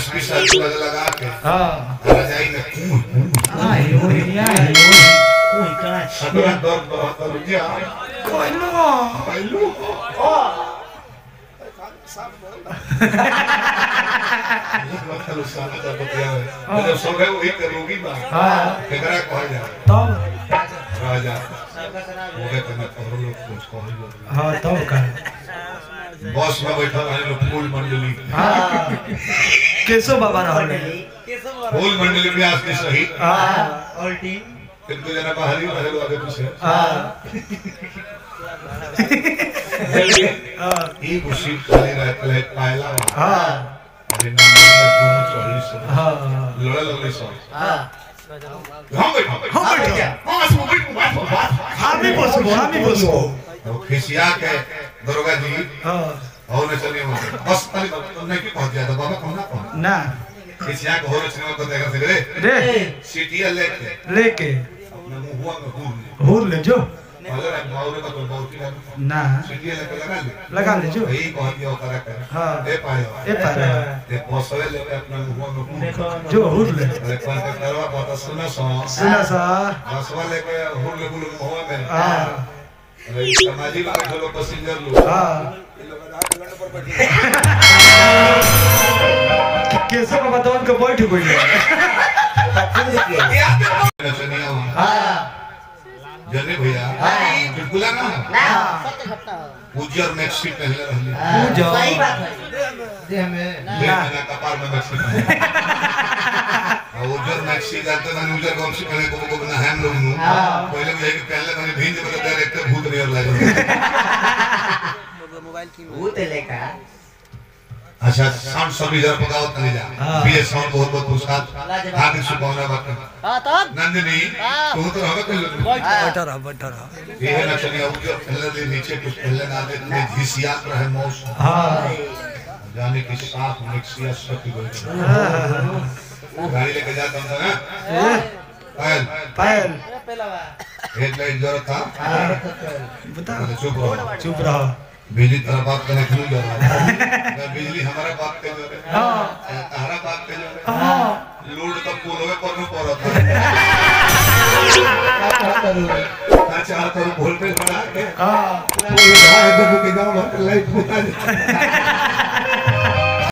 SP साहब को लगा के हां रजाई में हां यो या कोई का सदरा दर्द बहुत रुजिया कोइलो आइलो साहब बोल मतलब साहब का बतिया है जब सब है वही करोगी बा हां केकरा कह जा तब राजा मुझे करना तो लोग कुछ कह हां तब का बॉस में बैठा है लोग फूल मंडली हां केशव बाबा रहले फूल मंडली में आज के सही हां और टीम एक दो जना बाहरी रहे लोग आगे पीछे हां ये खुशी खाली रहते पायला हां अरे नाम में दोनों चौड़ीस हां लड़ा लगे सब हां हम बैठो हम भी बसबो तो खिसिया के दरोगा जी हां और ने चलिए बस खाली नहीं की पहुंच गया तो बाबा कौन ना खिसिया के होरे चले को देखा से रे सीटिया लेके अपने मुंह में हुर ले जो अगर माउरे का तो बहुत ही ना सीटिया लेके लगा ले जो यही कह दिया करा कर हां ए पाए ते पोसवे ले अपने मुंह में जो हुर ले अरे कौन के करवा पता सुना सा हसवा लेके हुर ले मुंह में हां अरे समाजी में बैठे लोग पैसेंजर लोग हां ये लोग आधा घंटे पर बैठे केशव बाबा दोन के बैठ गइल हां जने भैया बिल्कुल ना सत्य घटना उजर मैक्सी पहले रहली सही बात है जी हमें ना कपार में मैक्सी उजर मैक्सी जाते ना उजर कौन सी पहले को ना हम लोग नु पहले भी एक पहले मैंने भींज बता डायरेक्ट भूत नियर लगे मोबाइल की भूत लेका अच्छा साउंड सभी जरा पकाओ तले जा बीए साउंड बहुत बहुत पुरस्कार हार्दिक शुभकामनाएं बात हां तब नंदिनी तू तो हवा कर बैठा रहा ये है ना चलिए उजर पहले दे नीचे कुछ पहले ना दे में झिसियात रहे मौसम हां जाने की साफ मिक्सिया शक्ति गई गाड़ी लेके जाता हूं ना पायल पहला हेडलाइट जरा था बता चुप रहो बिजली तरह बात करने क्यों जा रहा है बिजली हमारा बात पे जो है हां तारा बात पे जो है हां लोड तो पुलवे पर में पड़ा था अच्छा तो वोल्टेज बढ़ा के हां पुल ढाई दे के गांव भर लाइट बुझा